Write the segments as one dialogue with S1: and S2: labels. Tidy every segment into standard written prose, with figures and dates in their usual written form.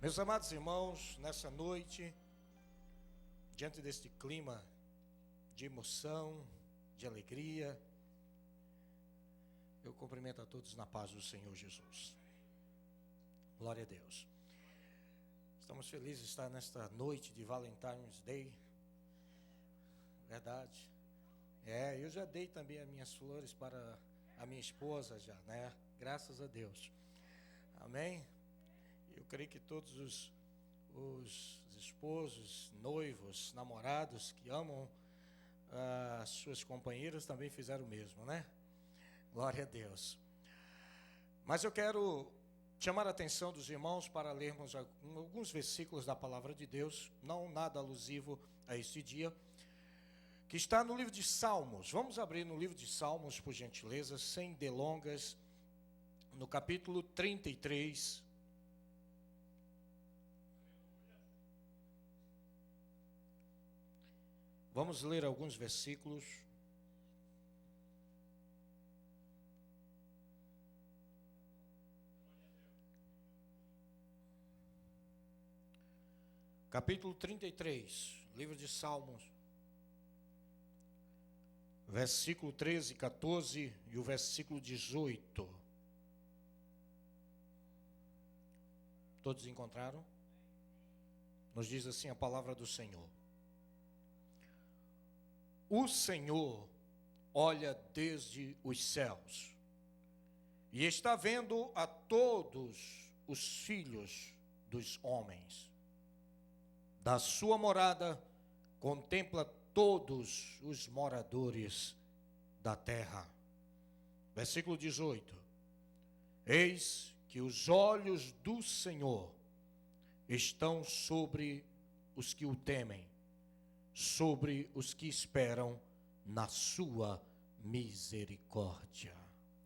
S1: Meus amados irmãos, nessa noite, diante deste clima de emoção, de alegria, eu cumprimento a todos na paz do Senhor Jesus. Glória a Deus. Estamos felizes de estar nesta noite de Valentine's Day. Verdade. Eu já dei também as minhas flores para a minha esposa já, né? Graças a Deus. Amém? Eu creio que todos os esposos, noivos, namorados que amam as suas companheiras também fizeram o mesmo, né? Glória a Deus. Mas eu quero chamar a atenção dos irmãos para lermos alguns versículos da palavra de Deus, não nada alusivo a este dia, que está no livro de Salmos. Vamos abrir no livro de Salmos, por gentileza, sem delongas, no capítulo 33. Vamos ler alguns versículos. Capítulo 33, livro de Salmos, versículo 13, 14 e o versículo 18. Todos encontraram? Nos diz assim a palavra do Senhor. O Senhor olha desde os céus e está vendo a todos os filhos dos homens. Da sua morada contempla todos os moradores da terra. Versículo 18. Eis que os olhos do Senhor estão sobre os que o temem, sobre os que esperam na sua misericórdia.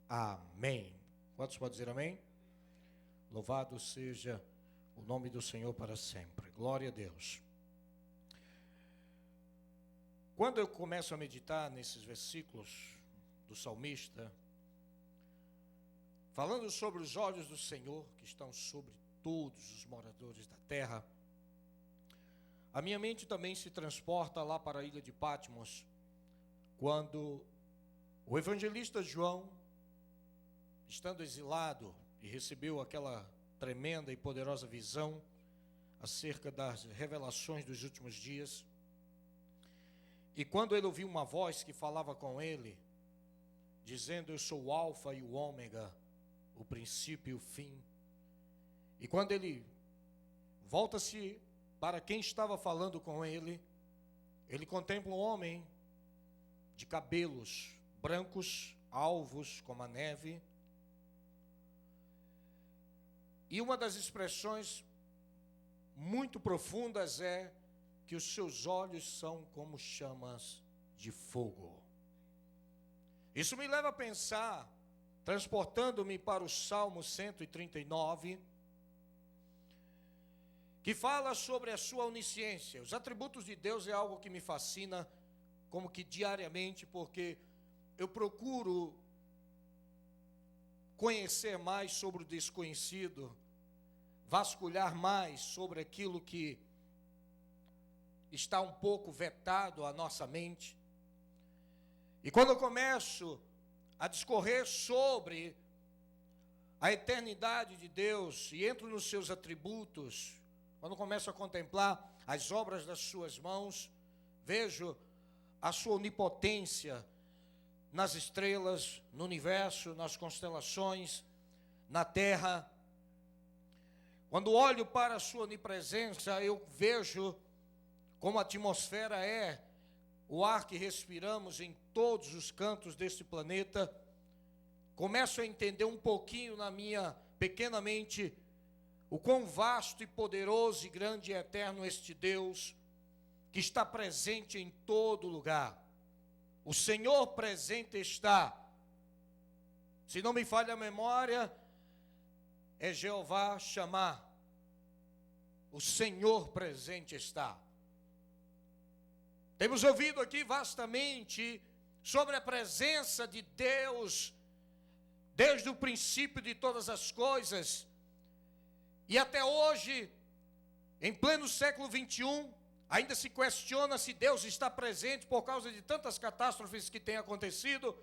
S1: Amém. Quantos podem dizer amém? Louvado seja o nome do Senhor para sempre. Glória a Deus. Quando eu começo a meditar nesses versículos do salmista, falando sobre os olhos do Senhor que estão sobre todos os moradores da terra, a minha mente também se transporta lá para a ilha de Patmos, quando o evangelista João, estando exilado e recebeu aquela tremenda e poderosa visão acerca das revelações dos últimos dias, e quando ele ouviu uma voz que falava com ele, dizendo: eu sou o alfa e o ômega, o princípio e o fim. E quando ele volta-se para quem estava falando com ele, ele contempla um homem de cabelos brancos, alvos como a neve. E uma das expressões muito profundas é que os seus olhos são como chamas de fogo. Isso me leva a pensar, transportando-me para o Salmo 139, que fala sobre a sua onisciência. Os atributos de Deus é algo que me fascina, como que diariamente, porque eu procuro conhecer mais sobre o desconhecido, vasculhar mais sobre aquilo que está um pouco vetado à nossa mente. E quando eu começo a discorrer sobre a eternidade de Deus e entro nos seus atributos, quando começo a contemplar as obras das suas mãos, vejo a sua onipotência nas estrelas, no universo, nas constelações, na terra. Quando olho para a sua onipresença, eu vejo como a atmosfera é o ar que respiramos em todos os cantos deste planeta. Começo a entender um pouquinho na minha pequena mente o quão vasto e poderoso e grande e eterno este Deus, que está presente em todo lugar. O Senhor presente está. Se não me falha a memória, é Jeová Chamar. O Senhor presente está. Temos ouvido aqui vastamente sobre a presença de Deus desde o princípio de todas as coisas. E até hoje Em pleno século 21, ainda se questiona se Deus está presente por causa de tantas catástrofes que têm acontecido.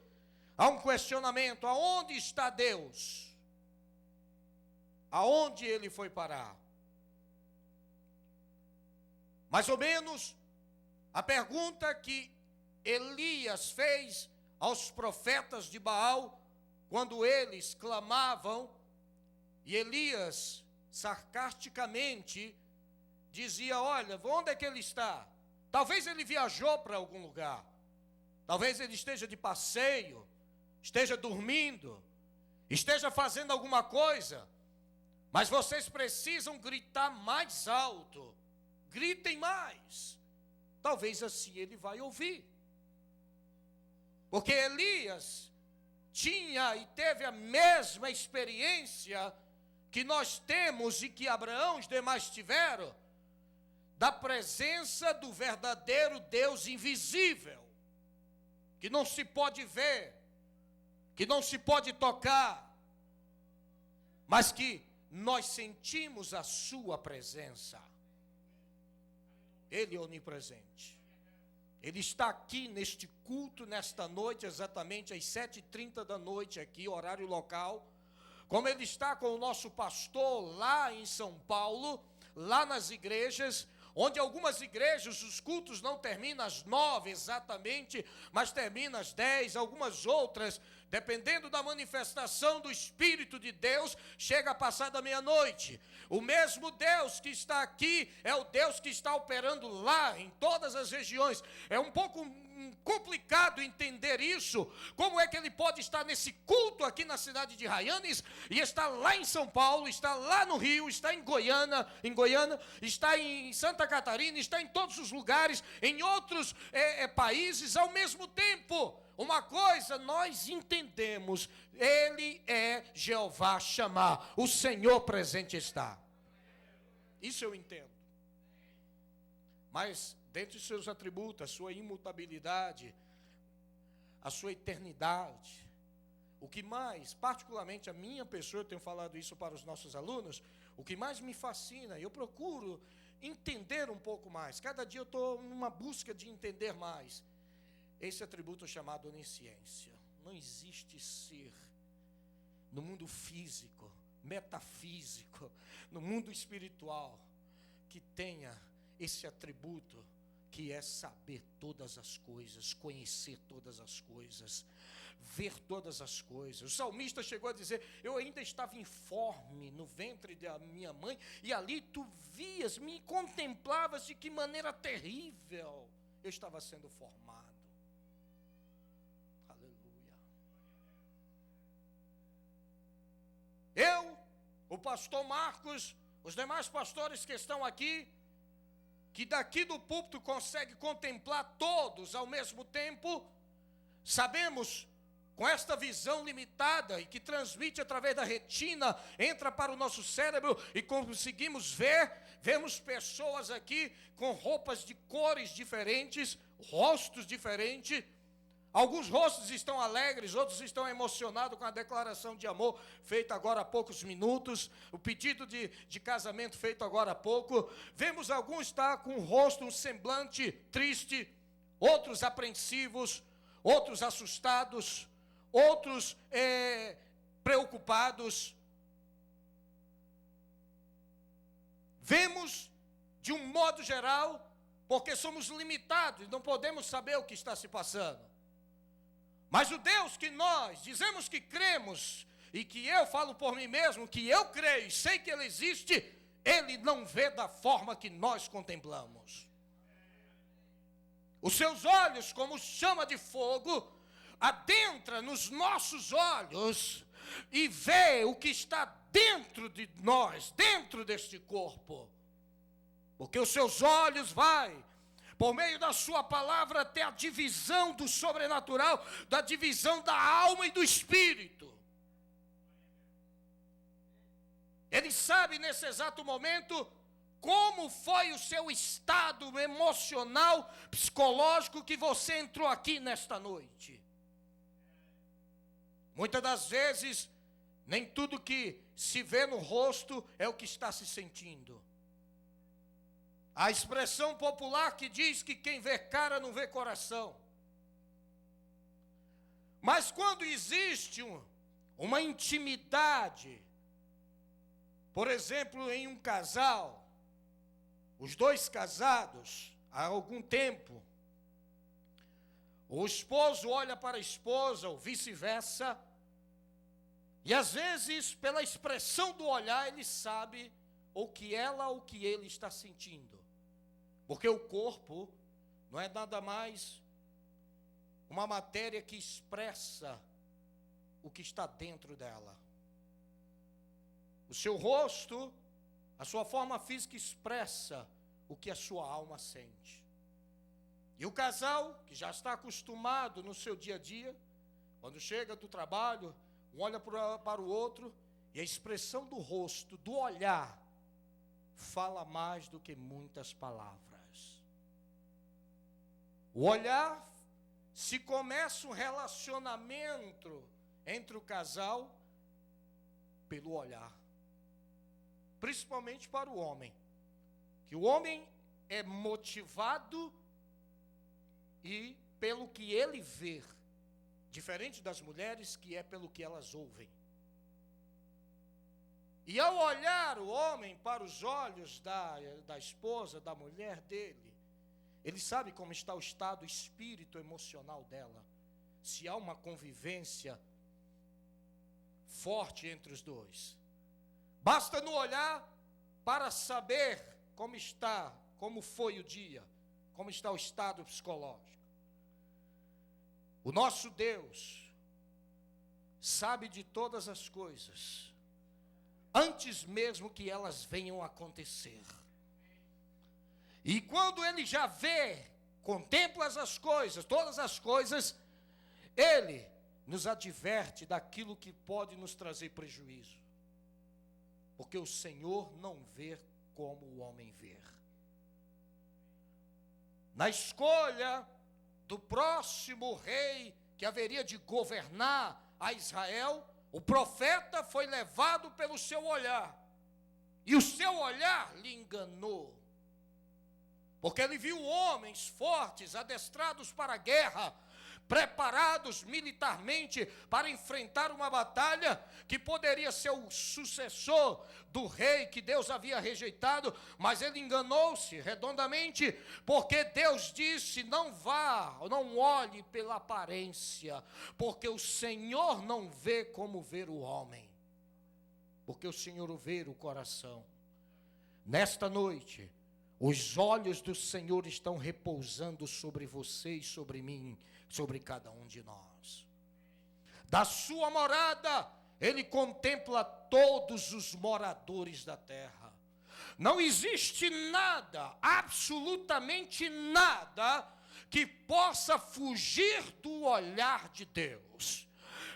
S1: Há um questionamento: aonde está Deus? Aonde ele foi parar? Mais ou menos a pergunta que Elias fez aos profetas de Baal, quando eles clamavam, e Elias sarcasticamente dizia: olha, onde é que ele está? Talvez ele viajou para algum lugar, talvez ele esteja de passeio, esteja dormindo, esteja fazendo alguma coisa, mas vocês precisam gritar mais alto, gritem mais, talvez assim ele vai ouvir. Porque Elias tinha e teve a mesma experiência que nós temos e que Abraão e os demais tiveram, da presença do verdadeiro Deus invisível, que não se pode ver, que não se pode tocar, mas que nós sentimos a sua presença. Ele é onipresente. Ele está aqui neste culto, nesta noite, exatamente às 7h30 da noite, aqui, horário local. Como ele está com o nosso pastor lá em São Paulo, lá nas igrejas, onde algumas igrejas os cultos não terminam às 9 exatamente, mas terminam às 10, algumas outras, dependendo da manifestação do Espírito de Deus, chega a passar da meia-noite. O mesmo Deus que está aqui é o Deus que está operando lá, em todas as regiões. É um pouco complicado entender isso. Como é que ele pode estar nesse culto aqui na cidade de Raianes e está lá em São Paulo, está lá no Rio, está em Goiânia, está em Santa Catarina, está em todos os lugares, em outros países ao mesmo tempo? Uma coisa nós entendemos: ele é Jeová Shammah, o Senhor presente está. Isso eu entendo. Mas dentre os seus atributos, a sua imutabilidade, a sua eternidade, o que mais, particularmente a minha pessoa, eu tenho falado isso para os nossos alunos, o que mais me fascina, eu procuro entender um pouco mais, cada dia eu estou numa busca de entender mais, esse atributo chamado onisciência. Não existe ser no mundo físico, metafísico, no mundo espiritual, que tenha esse atributo, que é saber todas as coisas, conhecer todas as coisas, ver todas as coisas. O salmista chegou a dizer: eu ainda estava informe no ventre da minha mãe, e ali tu vias, me contemplavas de que maneira terrível eu estava sendo formado. Aleluia. Eu, o pastor Marcos, os demais pastores que estão aqui, que daqui do púlpito consegue contemplar todos ao mesmo tempo, sabemos, com esta visão limitada e que transmite através da retina, entra para o nosso cérebro e conseguimos ver, vemos pessoas aqui com roupas de cores diferentes, rostos diferentes. Alguns rostos estão alegres, outros estão emocionados com a declaração de amor feita agora há poucos minutos, o pedido de casamento feito agora há pouco. Vemos alguns estar com o rosto, um semblante triste, outros apreensivos, outros assustados, outros preocupados. Vemos de um modo geral, porque somos limitados, não podemos saber o que está se passando. Mas o Deus que nós dizemos que cremos, e que eu falo por mim mesmo, que eu creio e sei que Ele existe, Ele não vê da forma que nós contemplamos. Os seus olhos, como chama de fogo, adentra nos nossos olhos e vê o que está dentro de nós, dentro deste corpo. Porque os seus olhos vai, por meio da sua palavra, até a divisão do sobrenatural, da divisão da alma e do espírito. Ele sabe nesse exato momento como foi o seu estado emocional, psicológico, que você entrou aqui nesta noite. Muitas das vezes, nem tudo que se vê no rosto é o que está se sentindo. A expressão popular que diz que quem vê cara não vê coração. Mas quando existe uma intimidade, por exemplo, em um casal, os dois casados, há algum tempo, o esposo olha para a esposa, ou vice-versa, e às vezes, pela expressão do olhar, ele sabe ou que ela ou que ele está sentindo. Porque o corpo não é nada mais uma matéria que expressa o que está dentro dela. O seu rosto, a sua forma física expressa o que a sua alma sente. E o casal, que já está acostumado no seu dia a dia, quando chega do trabalho, um olha para o outro, e a expressão do rosto, do olhar, fala mais do que muitas palavras. O olhar, se começa um relacionamento entre o casal, pelo olhar. Principalmente para o homem. Que o homem é motivado e pelo que ele vê. Diferente das mulheres, que é pelo que elas ouvem. E ao olhar o homem para os olhos da esposa, da mulher dele, ele sabe como está o estado espírito emocional dela. Se há uma convivência forte entre os dois. Basta no olhar para saber como está, como foi o dia, como está o estado psicológico. O nosso Deus sabe de todas as coisas, antes mesmo que elas venham a acontecer. E quando Ele já vê, contempla as coisas, todas as coisas, Ele nos adverte daquilo que pode nos trazer prejuízo. Porque o Senhor não vê como o homem vê. Na escolha do próximo rei que haveria de governar a Israel, o profeta foi levado pelo seu olhar. E o seu olhar lhe enganou. Porque ele viu homens fortes, adestrados para a guerra, preparados militarmente para enfrentar uma batalha que poderia ser o sucessor do rei que Deus havia rejeitado, mas ele enganou-se redondamente, porque Deus disse: não vá, não olhe pela aparência, porque o Senhor não vê como vê o homem, porque o Senhor vê o coração. Nesta noite, os olhos do Senhor estão repousando sobre você e sobre mim, sobre cada um de nós. Da sua morada, Ele contempla todos os moradores da terra. Não existe nada, absolutamente nada, que possa fugir do olhar de Deus.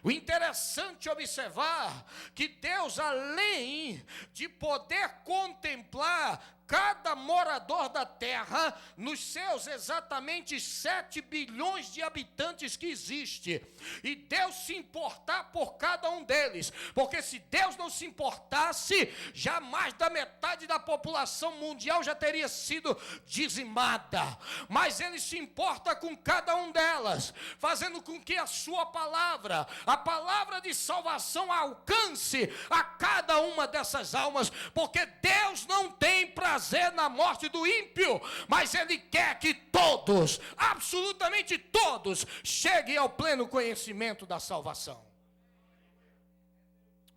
S1: O interessante é observar que Deus, além de poder contemplar cada morador da terra, nos seus exatamente 7 bilhões de habitantes que existe, e Deus se importar por cada um deles, porque se Deus não se importasse, já mais da metade da população mundial já teria sido dizimada, mas Ele se importa com cada um delas, fazendo com que a sua palavra, a palavra de salvação, alcance a cada uma dessas almas, porque Deus não tem prazer na morte do ímpio, mas Ele quer que todos, absolutamente todos, cheguem ao pleno conhecimento da salvação.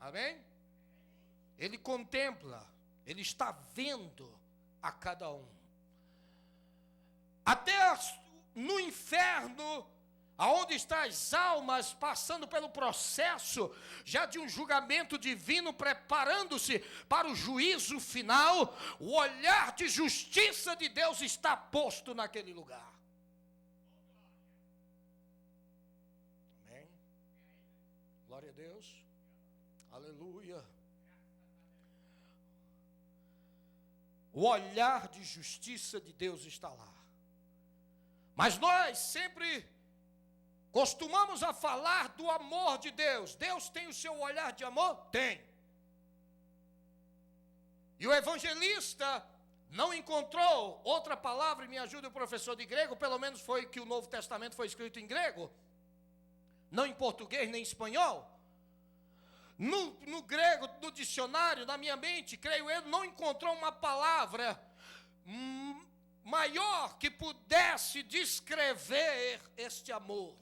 S1: Amém? Ele contempla, Ele está vendo a cada um. Até no inferno, aonde estão as almas passando pelo processo já de um julgamento divino, preparando-se para o juízo final, o olhar de justiça de Deus está posto naquele lugar. Amém? Glória a Deus. Aleluia. O olhar de justiça de Deus está lá. Mas nós sempre costumamos a falar do amor de Deus. Deus tem o seu olhar de amor? Tem. E o evangelista, não encontrou outra palavra, e me ajude o professor de grego, pelo menos foi que o Novo Testamento foi escrito em grego, não em português nem em espanhol. No grego, no dicionário, na minha mente, creio eu, não encontrou uma palavra maior que pudesse descrever este amor.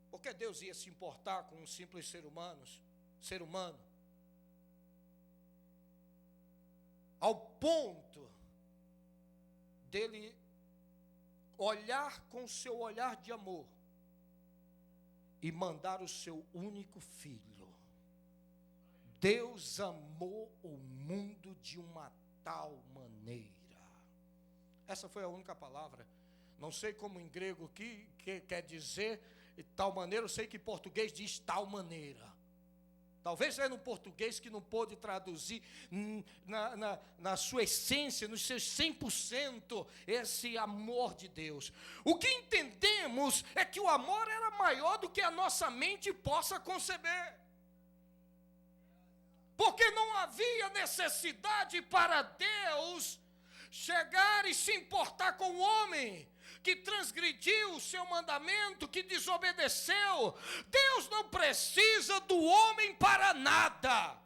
S1: Porque Deus ia se importar com um simples ser humano, ao ponto dele olhar com seu olhar de amor e mandar o seu único filho. Deus amou o mundo de uma tal maneira. Essa foi a única palavra. Não sei como em grego que quer dizer tal maneira, eu sei que em português diz tal maneira. Talvez é no português que não pôde traduzir na sua essência, nos seus 100%, esse amor de Deus. O que entendemos é que o amor era maior do que a nossa mente possa conceber. Porque não havia necessidade para Deus chegar e se importar com o homem que transgrediu o seu mandamento, que desobedeceu. Deus não precisa do homem para nada,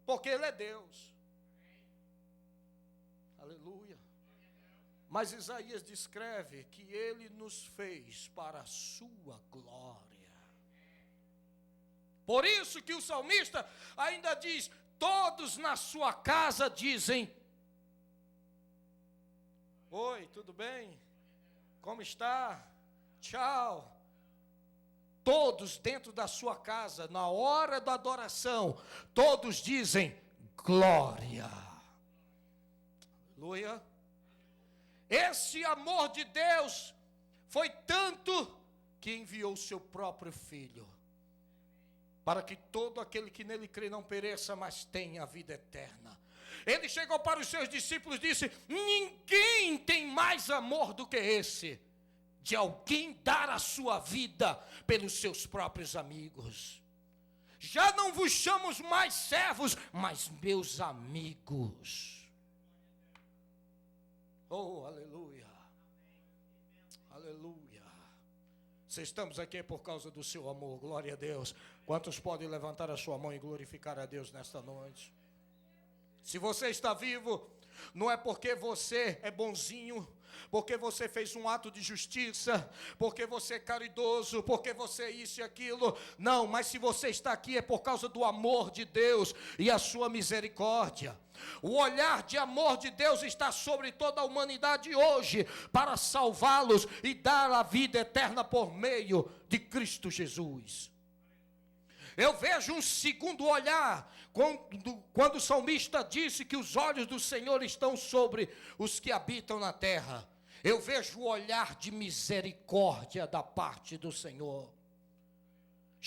S1: porque Ele é Deus. Aleluia. Mas Isaías descreve que Ele nos fez para a sua glória. Por isso que o salmista ainda diz: todos na sua casa dizem: oi, tudo bem? Como está? Tchau. Todos dentro da sua casa, na hora da adoração, todos dizem glória. Aleluia. Esse amor de Deus foi tanto que enviou o seu próprio Filho, para que todo aquele que nele crê não pereça, mas tenha a vida eterna. Ele chegou para os seus discípulos e disse: ninguém tem mais amor do que esse, de alguém dar a sua vida pelos seus próprios amigos. Já não vos chamo mais servos, mas meus amigos. Oh, aleluia. Aleluia. Se estamos aqui por causa do seu amor, glória a Deus. Quantos podem levantar a sua mão e glorificar a Deus nesta noite? Se você está vivo, não é porque você é bonzinho, porque você fez um ato de justiça, porque você é caridoso, porque você é isso e aquilo. Não, mas se você está aqui é por causa do amor de Deus e a sua misericórdia. O olhar de amor de Deus está sobre toda a humanidade hoje, para salvá-los e dar a vida eterna por meio de Cristo Jesus. Eu vejo um segundo olhar, quando o salmista disse que os olhos do Senhor estão sobre os que habitam na terra. Eu vejo o olhar de misericórdia da parte do Senhor.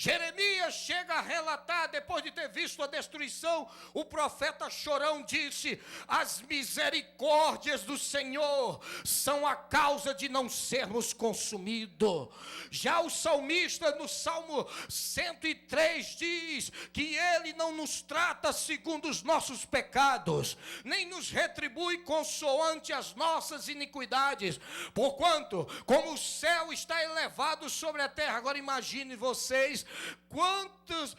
S1: Jeremias chega a relatar, depois de ter visto a destruição, o profeta chorão disse: as misericórdias do Senhor são a causa de não sermos consumidos. Já o salmista no Salmo 103 diz que Ele não nos trata segundo os nossos pecados, nem nos retribui consoante as nossas iniquidades, porquanto, como o céu está elevado sobre a terra. Agora imagine vocês, quantas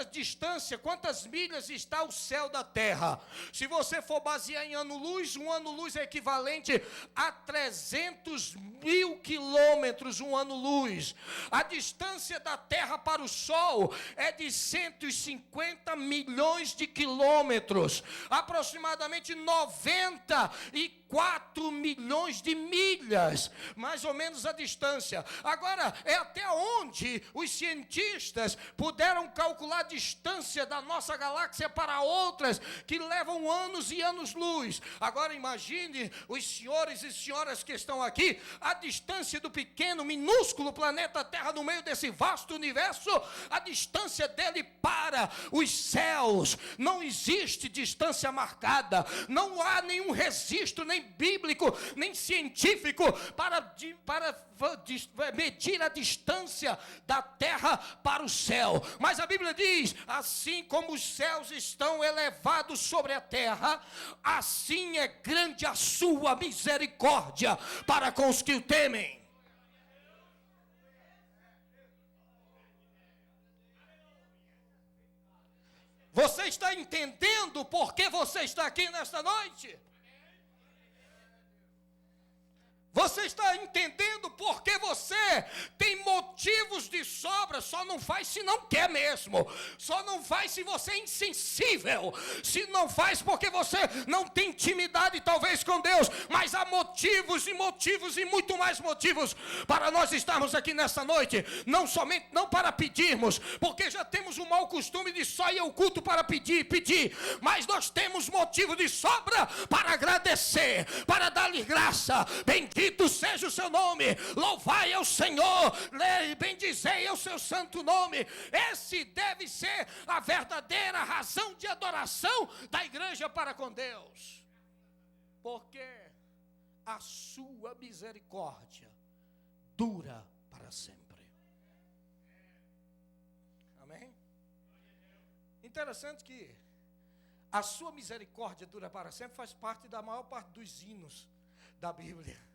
S1: distância, quantas milhas está o céu da terra. Se você for basear em ano-luz, um ano-luz é equivalente a 300 mil quilômetros, um ano-luz. A distância da terra para o sol é de 150 milhões de quilômetros, aproximadamente 94 milhões de milhas, mais ou menos a distância. Agora, é até onde os cientistas puderam calcular a distância da nossa galáxia para outras que levam anos e anos-luz. Agora imagine os senhores e senhoras que estão aqui, a distância do pequeno, minúsculo planeta Terra no meio desse vasto universo, a distância dele para os céus. Não existe distância marcada, não há nenhum registro, nem bíblico, nem científico, para medir a distância da terra para os céu. Mas a Bíblia diz, assim como os céus estão elevados sobre a terra, assim é grande a sua misericórdia para com os que o temem. Você está entendendo por que você está aqui nesta noite? Você está entendendo por que você tem motivos de sobra, só não faz se não quer mesmo, só não faz se você é insensível, se não faz porque você não tem intimidade talvez com Deus, mas há motivos e motivos e muito mais motivos para nós estarmos aqui nessa noite, não para pedirmos, porque já temos o mau costume de só ir ao culto para pedir, mas nós temos motivo de sobra para agradecer, para dar-lhe graça. Bendito seja o seu nome, louvai ao Senhor, bendizei ao seu santo nome. Esse deve ser a verdadeira razão de adoração da igreja para com Deus, porque a sua misericórdia dura para sempre. Amém? Interessante que a sua misericórdia dura para sempre faz parte da maior parte dos hinos da Bíblia.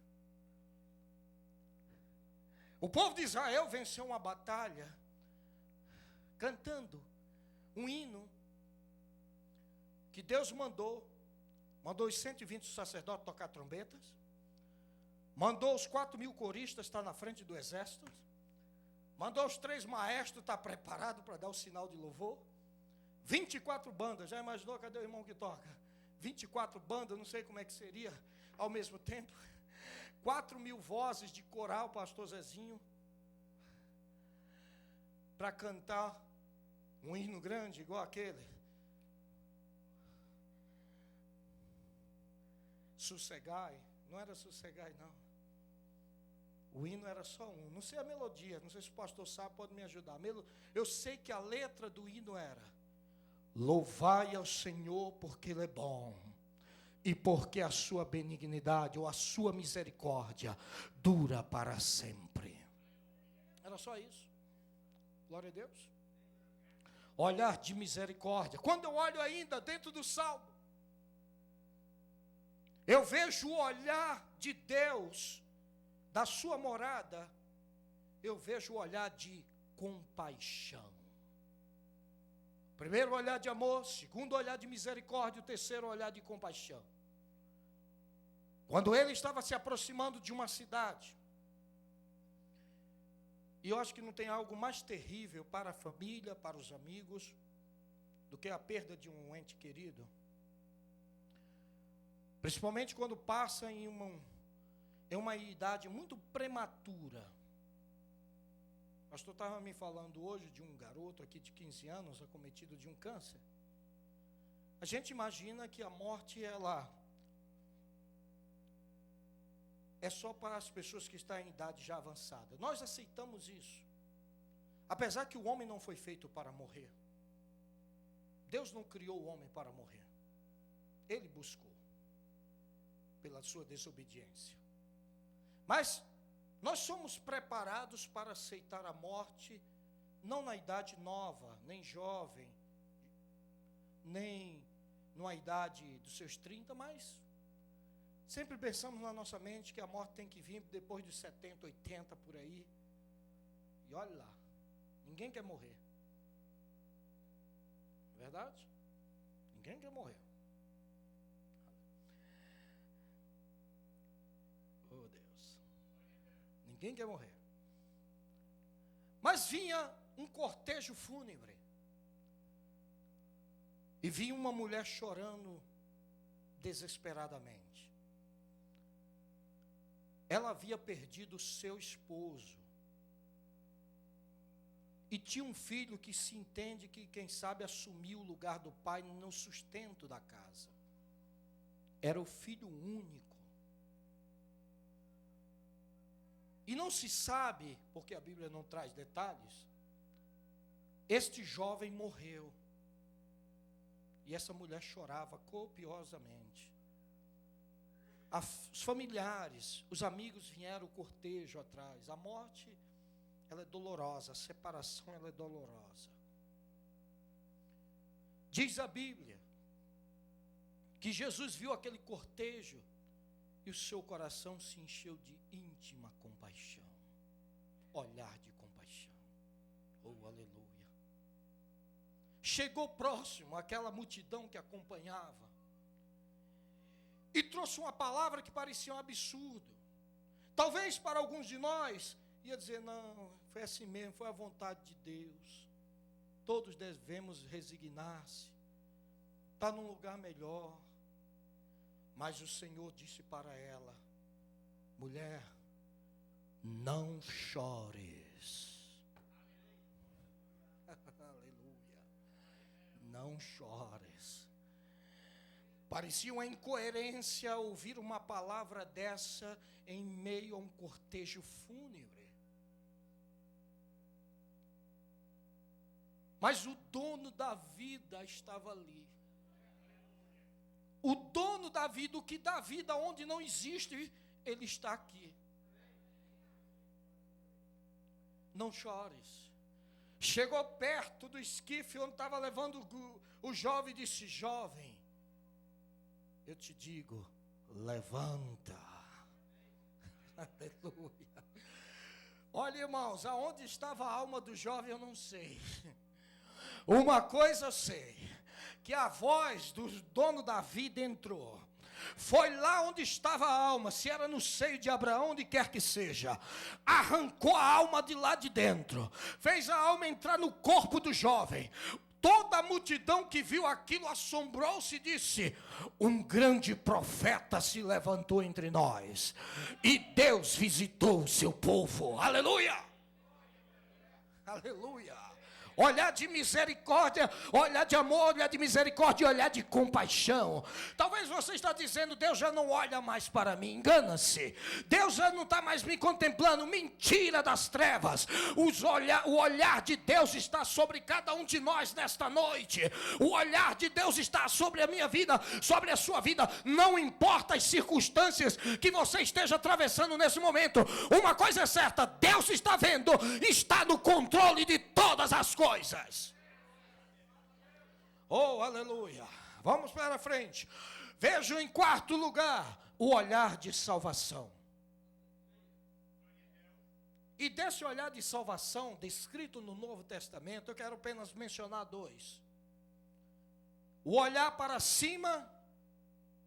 S1: O povo de Israel venceu uma batalha cantando um hino que Deus mandou os 120 sacerdotes tocar trombetas, mandou os 4.000 coristas estar na frente do exército, mandou os 3 maestros estar preparados para dar o sinal de louvor, 24 bandas, já imaginou, cadê o irmão que toca? 24 bandas, não sei como é que seria ao mesmo tempo, 4.000 vozes de coral, pastor Zezinho, para cantar um hino grande igual aquele. Sossegai, não era sossegai não. O hino era só um, não sei a melodia, não sei se o pastor sabe, pode me ajudar. Eu sei que a letra do hino era: louvai ao Senhor porque Ele é bom, e porque a sua benignidade ou a sua misericórdia dura para sempre. Era só isso. Glória a Deus. Olhar de misericórdia. Quando eu olho ainda dentro do Salmo, eu vejo o olhar de Deus, da sua morada, eu vejo o olhar de compaixão. Primeiro olhar de amor, segundo olhar de misericórdia, o terceiro olhar de compaixão. Quando ele estava se aproximando de uma cidade, e eu acho que não tem algo mais terrível para a família, para os amigos, do que a perda de um ente querido. Principalmente quando passa em uma idade muito prematura. O pastor estava me falando hoje de um garoto aqui de 15 anos, acometido de um câncer. A gente imagina que a morte, ela é só para as pessoas que estão em idade já avançada. Nós aceitamos isso. Apesar que o homem não foi feito para morrer. Deus não criou o homem para morrer. Ele buscou, pela sua desobediência. Mas nós somos preparados para aceitar a morte, não na idade nova, nem jovem, nem numa idade dos seus 30, mas sempre pensamos na nossa mente que a morte tem que vir depois dos 70, 80, por aí. E olha lá, ninguém quer morrer. Verdade? Ninguém quer morrer. Oh Deus. Ninguém quer morrer. Mas vinha um cortejo fúnebre. E vinha uma mulher chorando desesperadamente. Ela havia perdido o seu esposo. E tinha um filho que se entende que, quem sabe, assumiu o lugar do pai no sustento da casa. Era o filho único. E não se sabe, porque a Bíblia não traz detalhes, este jovem morreu. E essa mulher chorava copiosamente. Os familiares, os amigos vieram o cortejo atrás. A morte ela é dolorosa, a separação ela é dolorosa. Diz a Bíblia que Jesus viu aquele cortejo e o seu coração se encheu de íntima compaixão, olhar de compaixão. Oh, aleluia. Chegou próximo àquela multidão que acompanhava e trouxe uma palavra que parecia um absurdo. Talvez para alguns de nós ia dizer, não, foi assim mesmo, foi a vontade de Deus. Todos devemos resignar-se, está num lugar melhor. Mas o Senhor disse para ela, mulher, não chores. Aleluia. Não chores. Parecia uma incoerência ouvir uma palavra dessa em meio a um cortejo fúnebre. Mas o dono da vida estava ali. O dono da vida, o que dá vida onde não existe, ele está aqui. Não chores. Chegou perto do esquife onde estava levando o jovem e disse, jovem, eu te digo, levanta. Aleluia. Olha, irmãos, aonde estava a alma do jovem eu não sei. Uma coisa eu sei, que a voz do dono da vida entrou. Foi lá onde estava a alma, se era no seio de Abraão, onde quer que seja. Arrancou a alma de lá de dentro. Fez a alma entrar no corpo do jovem. Toda a multidão que viu aquilo assombrou-se e disse, um grande profeta se levantou entre nós. E Deus visitou o seu povo. Aleluia! Aleluia! Olhar de misericórdia, olhar de amor, olhar de misericórdia e olhar de compaixão. Talvez você está dizendo, Deus já não olha mais para mim. Engana-se. Deus já não está mais me contemplando. Mentira das trevas. O olhar de Deus está sobre cada um de nós nesta noite. O olhar de Deus está sobre a minha vida, sobre a sua vida. Não importa as circunstâncias que você esteja atravessando nesse momento. Uma coisa é certa, Deus está vendo, está no controle de todas as coisas. Oh, aleluia. Vamos para frente. Vejo em quarto lugar o olhar de salvação. E desse olhar de salvação descrito no Novo Testamento, eu quero apenas mencionar dois. O olhar para cima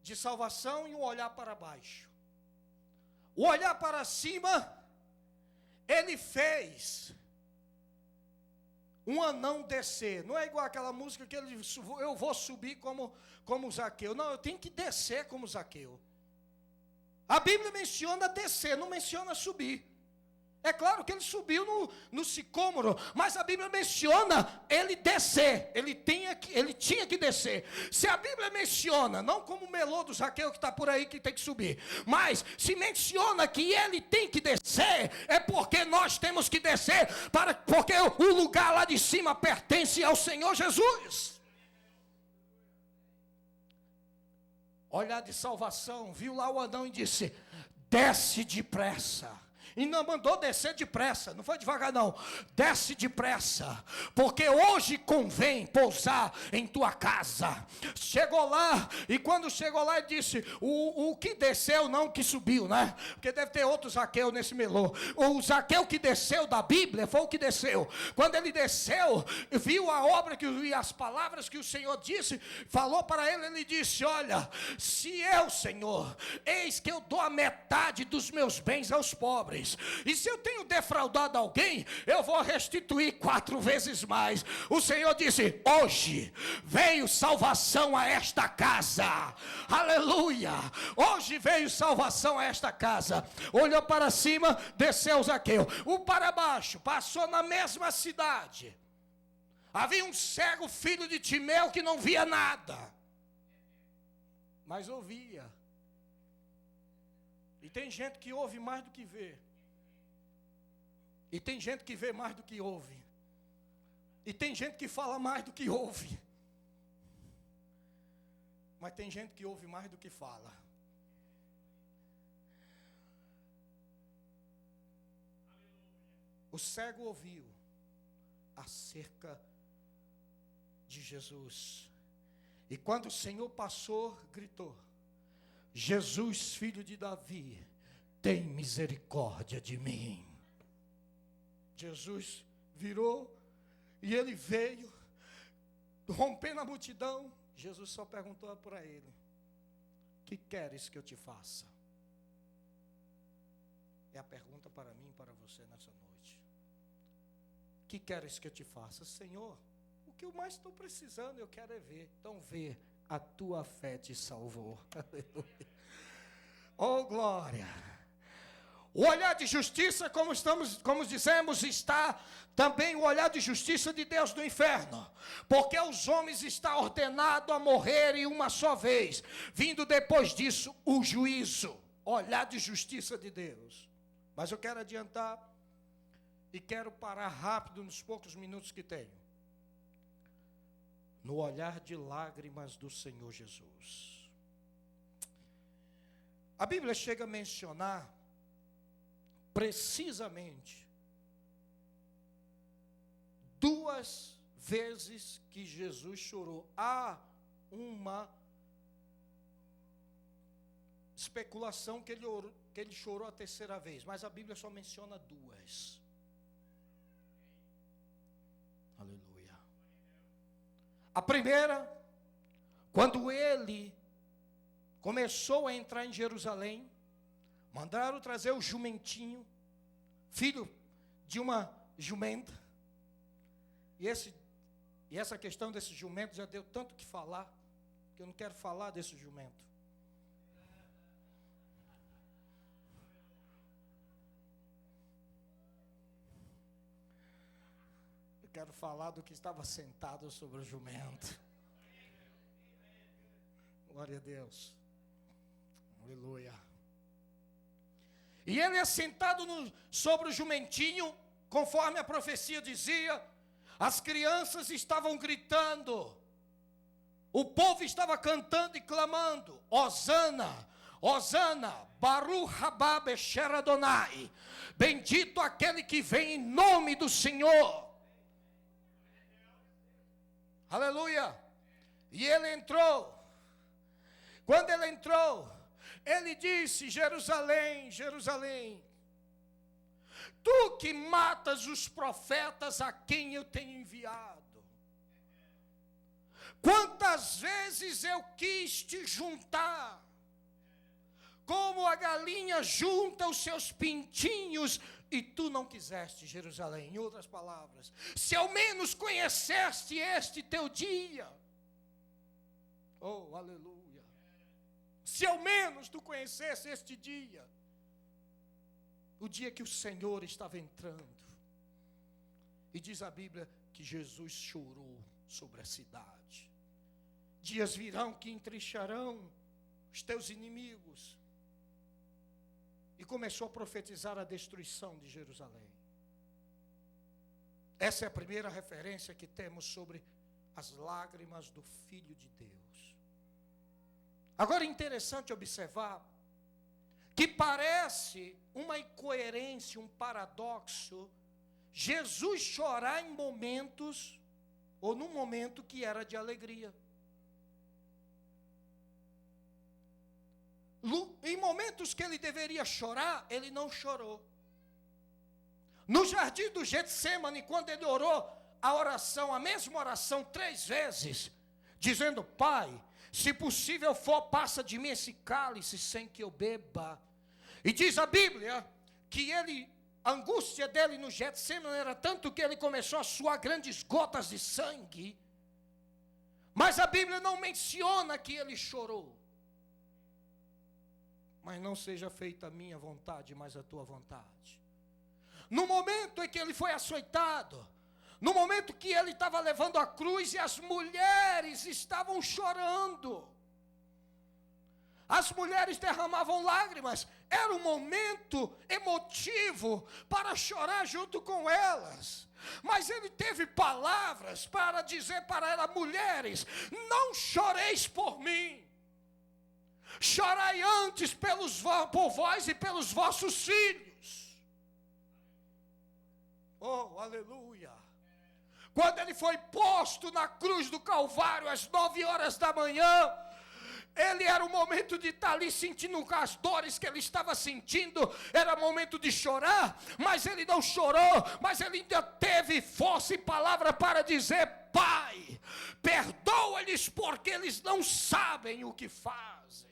S1: de salvação e o olhar para baixo. O olhar para cima, ele fez um anão descer. Não é igual aquela música que ele, eu vou subir como Zaqueu. Não, eu tenho que descer como Zaqueu. A Bíblia menciona descer, não menciona subir. É claro que ele subiu no sicômoro, mas a Bíblia menciona ele descer, ele tinha que descer. Se a Bíblia menciona, não como o melô do Zaqueu que está por aí que tem que subir, mas se menciona que ele tem que descer, é porque nós temos que descer, porque o lugar lá de cima pertence ao Senhor Jesus. Olhar de salvação, viu lá o anão e disse, desce depressa. E não mandou descer depressa, não foi devagar não, desce depressa, porque hoje convém pousar em tua casa. Chegou lá, e quando chegou lá ele disse, o que desceu não o que subiu, né? Porque deve ter outro Zaqueu nesse melô. O Zaqueu que desceu da Bíblia foi o que desceu. Quando ele desceu, viu a obra e as palavras que o Senhor disse, falou para ele, ele disse, olha, se eu, Senhor, eis que eu dou a metade dos meus bens aos pobres, e se eu tenho defraudado alguém, eu vou restituir 4 vezes mais. O Senhor disse, hoje veio salvação a esta casa. Aleluia. Hoje veio salvação a esta casa. Olhou para cima, desceu Zaqueu. O para baixo, passou na mesma cidade. Havia um cego filho de Timeu que não via nada, mas ouvia. E tem gente que ouve mais do que vê. E tem gente que vê mais do que ouve. E tem gente que fala mais do que ouve. Mas tem gente que ouve mais do que fala. o cego ouviu acerca de Jesus. E quando o Senhor passou, gritou: Jesus, filho de Davi, tem misericórdia de mim. Jesus virou e ele veio, rompendo a multidão. Jesus só perguntou para ele: que queres que eu te faça? É a pergunta para mim e para você nessa noite. Que queres que eu te faça? Senhor, o que eu mais estou precisando, eu quero é ver. Então vê, a tua fé te salvou. Aleluia. Oh, glória. O olhar de justiça, como dizemos, está também o olhar de justiça de Deus no inferno. Porque os homens estão ordenados a morrerem uma só vez. Vindo depois disso o juízo. Olhar de justiça de Deus. Mas eu quero adiantar e quero parar rápido nos poucos minutos que tenho. No olhar de lágrimas do Senhor Jesus. A Bíblia chega a mencionar precisamente 2 vezes que Jesus chorou. Há uma especulação que ele chorou a 3ª vez, mas a Bíblia só menciona 2. Aleluia. A primeira, quando ele começou a entrar em Jerusalém, mandaram trazer o jumentinho, filho de uma jumenta. E essa questão desse jumento já deu tanto que falar, que eu não quero falar desse jumento. Eu quero falar do que estava sentado sobre o jumento. Glória a Deus. Aleluia. E ele assentado sobre o jumentinho, conforme a profecia dizia, as crianças estavam gritando, o povo estava cantando e clamando: Hosana, Hosana, Baruch haba besher Adonai, bendito aquele que vem em nome do Senhor. Aleluia. E ele entrou. Quando ele entrou, ele disse: Jerusalém, Jerusalém, tu que matas os profetas a quem eu tenho enviado. Quantas vezes eu quis te juntar, como a galinha junta os seus pintinhos, e tu não quiseste, Jerusalém. Em outras palavras, se ao menos conheceste este teu dia. Oh, aleluia. Se ao menos tu conhecesse este dia, o dia que o Senhor estava entrando. E diz a Bíblia que Jesus chorou sobre a cidade. Dias virão que entrincheirão os teus inimigos. E começou a profetizar a destruição de Jerusalém. Essa é a primeira referência que temos sobre as lágrimas do Filho de Deus. Agora é interessante observar que parece uma incoerência, um paradoxo, Jesus chorar em momentos, ou num momento que era de alegria. Em momentos que ele deveria chorar, ele não chorou. No jardim do Getsemane, quando ele orou a oração, a mesma oração 3 vezes, dizendo: Pai, se possível for, passa de mim esse cálice sem que eu beba. E diz a Bíblia que a angústia dele no Getsemane era tanto que ele começou a suar grandes gotas de sangue. Mas a Bíblia não menciona que ele chorou. Mas não seja feita a minha vontade, mas a tua vontade. No momento em que ele foi açoitado, no momento que ele estava levando a cruz e as mulheres estavam chorando, as mulheres derramavam lágrimas, era um momento emotivo para chorar junto com elas. Mas ele teve palavras para dizer para elas: mulheres, não choreis por mim, chorai antes por vós e pelos vossos filhos. Oh, aleluia. Quando ele foi posto na cruz do Calvário às 9 horas da manhã, ele era o momento de estar ali sentindo as dores que ele estava sentindo, era momento de chorar, mas ele não chorou, mas ele ainda teve força e palavra para dizer: Pai, perdoa-lhes porque eles não sabem o que fazem.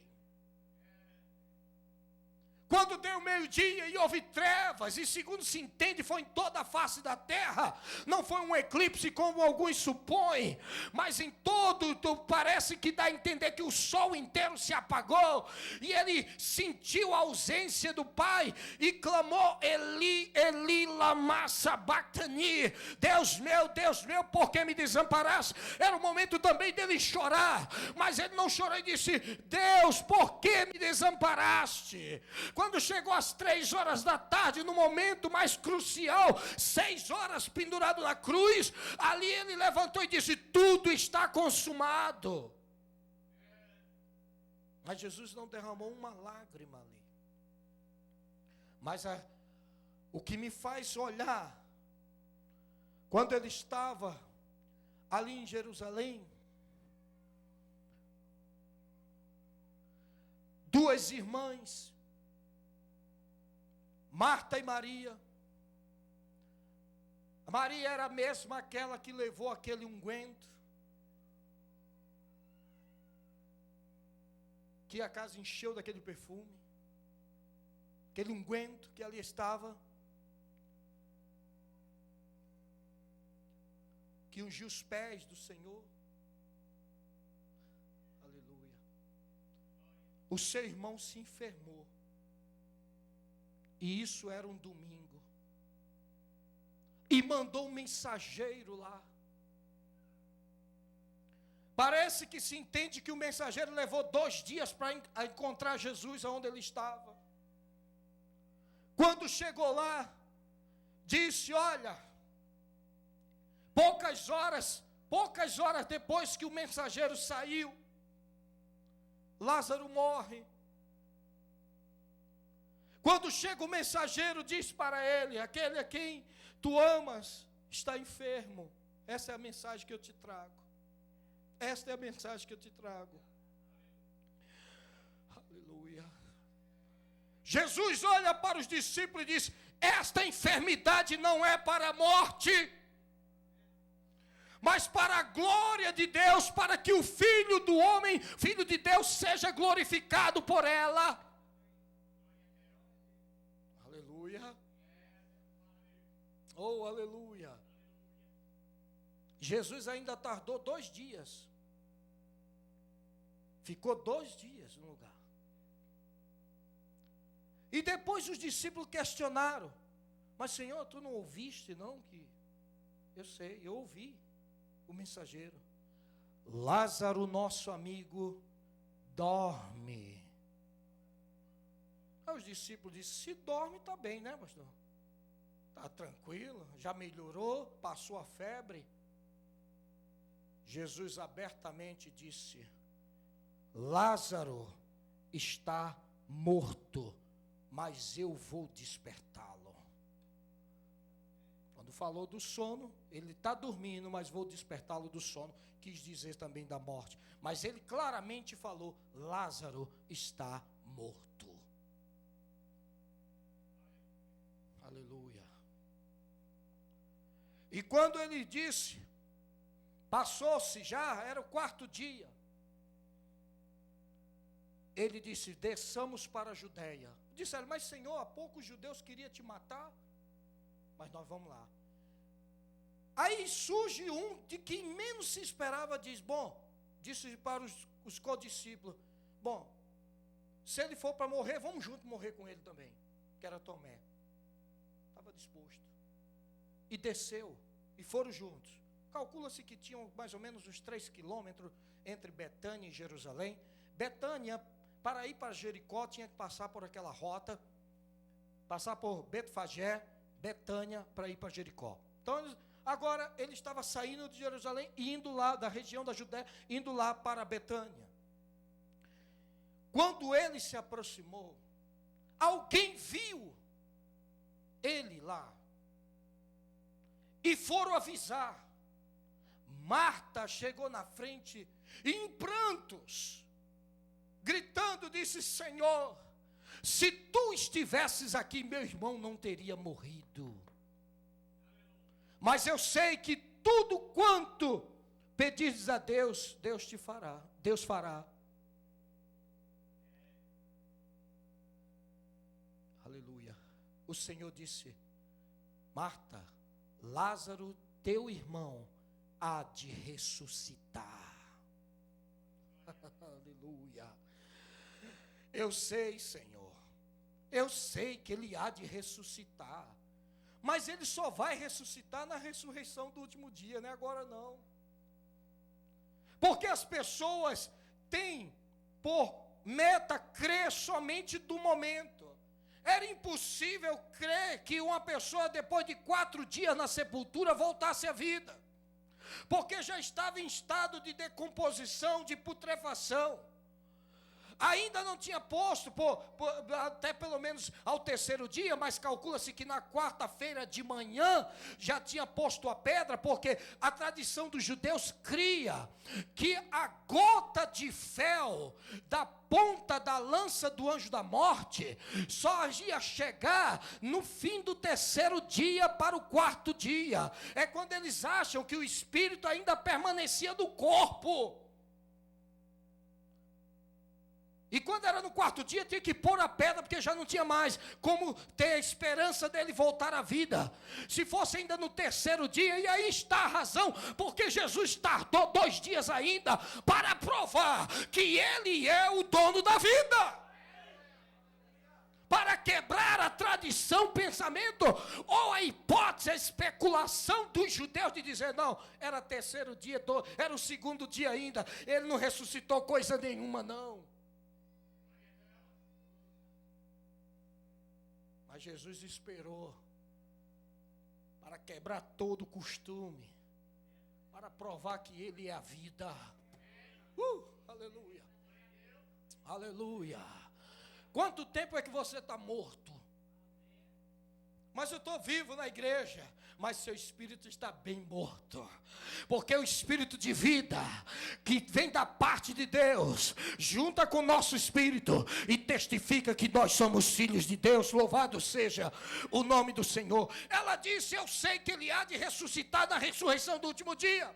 S1: Quando deu meio-dia e houve trevas, e segundo se entende, foi em toda a face da terra, não foi um eclipse como alguns supõem, mas em todo, parece que dá a entender que o sol inteiro se apagou, e ele sentiu a ausência do Pai, e clamou: Eli, Eli, lama sabachthani, Deus meu, por que me desamparaste? Era o momento também dele chorar, mas ele não chorou e disse: Deus, por que me desamparaste? Quando chegou às 3 horas da tarde, no momento mais crucial, 6 horas pendurado na cruz, ali ele levantou e disse: tudo está consumado. Mas Jesus não derramou uma lágrima ali. Mas o que me faz olhar, quando ele estava ali em Jerusalém, 2 irmãs, Marta e Maria. Maria era a mesma aquela que levou aquele unguento, que a casa encheu daquele perfume, aquele unguento que ali estava, que ungiu os pés do Senhor. Aleluia. O seu irmão se enfermou. E isso era um domingo. E mandou um mensageiro lá. Parece que se entende que o mensageiro levou 2 dias para encontrar Jesus onde ele estava. Quando chegou lá, disse: olha, poucas horas depois que o mensageiro saiu, Lázaro morre. Quando chega o mensageiro, diz para ele: aquele a quem tu amas está enfermo. Essa é a mensagem que eu te trago. Esta é a mensagem que eu te trago. Aleluia. Jesus olha para os discípulos e diz: esta enfermidade não é para a morte, mas para a glória de Deus, para que o Filho do homem, Filho de Deus, seja glorificado por ela. Aleluia. Oh, aleluia. Jesus ainda tardou 2 dias. Ficou 2 dias no lugar. E depois os discípulos questionaram: mas Senhor, tu não ouviste não que... Eu sei, eu ouvi o mensageiro. Lázaro, nosso amigo, dorme. Aí os discípulos disseram: se dorme, está bem, né, pastor? Está tranquilo, já melhorou, passou a febre. Jesus abertamente disse: Lázaro está morto, mas eu vou despertá-lo. Quando falou do sono, ele está dormindo, mas vou despertá-lo do sono. Quis dizer também da morte, mas ele claramente falou: Lázaro está morto. Aleluia. E quando ele disse, passou-se já, era o 4º dia, ele disse: desçamos para a Judeia. Disseram: mas Senhor, há pouco os judeus queriam te matar, mas nós vamos lá. Aí surge um de quem menos se esperava, diz: bom, disse para os codiscípulos: bom, se ele for para morrer, vamos juntos morrer com ele também, que era Tomé. Estava disposto. E desceu, e foram juntos. Calcula-se que tinham mais ou menos uns 3 quilômetros entre Betânia e Jerusalém. Betânia, para ir para Jericó, tinha que passar por aquela rota, passar por Betfagé, Betânia, para ir para Jericó. Então, agora ele estava saindo de Jerusalém, indo lá da região da Judéia, indo lá para Betânia. Quando ele se aproximou, alguém viu ele lá. e foram avisar. Marta chegou na frente e em prantos, gritando, disse: Senhor, se tu estivesses aqui, meu irmão não teria morrido. Mas eu sei que tudo quanto pedires a Deus, Deus te fará, Deus fará. Aleluia. O Senhor disse: Marta, Lázaro, teu irmão, há de ressuscitar. Aleluia. Eu sei, Senhor, eu sei que ele há de ressuscitar, mas ele só vai ressuscitar na ressurreição do último dia, não é agora não. Porque as pessoas têm por meta crer somente do momento. Era impossível crer que uma pessoa, depois de 4 dias na sepultura, voltasse à vida, porque já estava em estado de decomposição, de putrefação. Ainda não tinha posto, até pelo menos ao 3º dia, mas calcula-se que na 4ª-feira de manhã já tinha posto a pedra, porque a tradição dos judeus cria que a gota de fel da ponta da lança do anjo da morte só ia chegar no fim do 3º dia para o 4º dia. É quando eles acham que o espírito ainda permanecia no corpo. E quando era no 4º dia, tinha que pôr a pedra, porque já não tinha mais como ter a esperança dele voltar à vida. Se fosse ainda no 3º dia, e aí está a razão, porque Jesus tardou 2 dias ainda para provar que ele é o dono da vida. Para quebrar a tradição, o pensamento, ou a hipótese, a especulação dos judeus de dizer, não, era 3º dia, era o 2º dia ainda, ele não ressuscitou coisa nenhuma, não. Mas Jesus esperou para quebrar todo o costume, para provar que ele é a vida. Aleluia. Aleluia. Quanto tempo é que você está morto? Mas eu estou vivo na igreja. Mas seu espírito está bem morto, porque o espírito de vida que vem da parte de Deus junta com o nosso espírito e testifica que nós somos filhos de Deus. Louvado seja o nome do Senhor. Ela disse: eu sei que ele há de ressuscitar na ressurreição do último dia.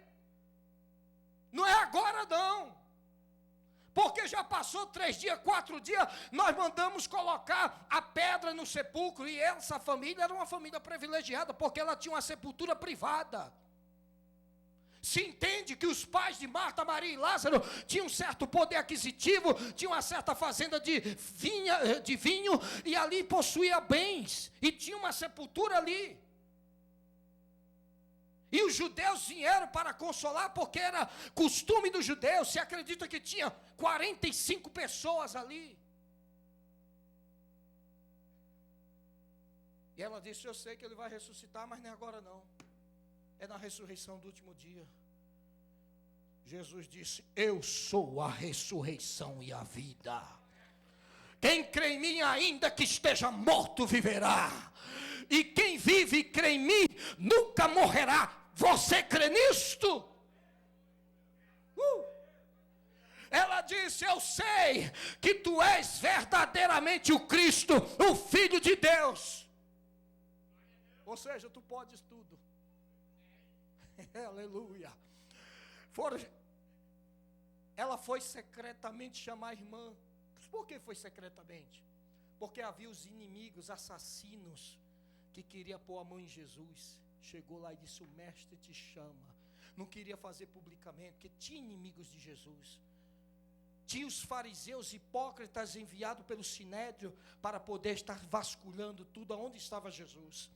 S1: Não é agora não, porque já passou 3 dias, 4 dias, nós mandamos colocar a pedra no sepulcro, e essa família era uma família privilegiada, porque ela tinha uma sepultura privada. Se entende que os pais de Marta, Maria e Lázaro tinham um certo poder aquisitivo, tinham uma certa fazenda de vinho, e ali possuía bens, e tinha uma sepultura ali. E os judeus vieram para consolar, porque era costume dos judeus. Se acredita que tinha 45 pessoas ali. E ela disse: eu sei que ele vai ressuscitar, mas não é agora não. É na ressurreição do último dia. Jesus disse: eu sou a ressurreição e a vida. Quem crê em mim, ainda que esteja morto, viverá. E quem vive e crê em mim, nunca morrerá. Você crê nisto? Ela disse: eu sei que tu és verdadeiramente o Cristo, o Filho de Deus. Ou seja, tu podes tudo. Aleluia. Ela foi secretamente chamar a irmã. Por que foi secretamente? Porque havia os inimigos, assassinos, que queria pôr a mão em Jesus. Chegou lá e disse: o mestre te chama. Não queria fazer publicamente, porque tinha inimigos de Jesus. Tinha os fariseus hipócritas enviados pelo sinédrio para poder estar vasculhando tudo aonde estava Jesus.